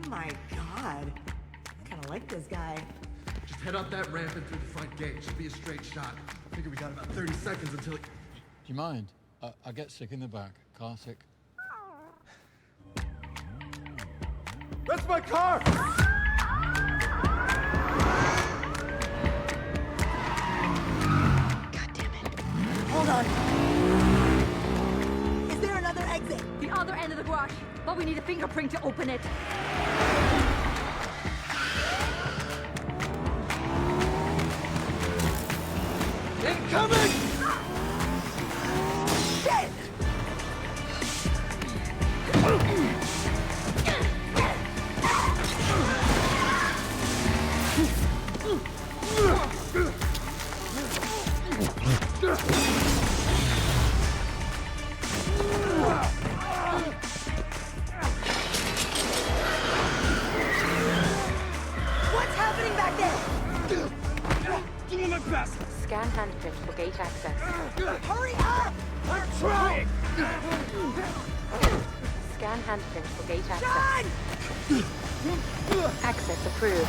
my god. I kinda like this guy. Just head up that ramp and through the front gate. Should be a straight shot. I figure we got about 30 seconds until... Do you mind? I get sick in the back. Car sick. That's my car! God damn it. Hold on. Is there another exit? The other end of the garage, but we need a fingerprint to open it. Incoming! Shit! What's happening back there? Doing my best! Scan handprint for gate access. Hurry up! I'm trying! Scan handprint for gate access. John! Access approved.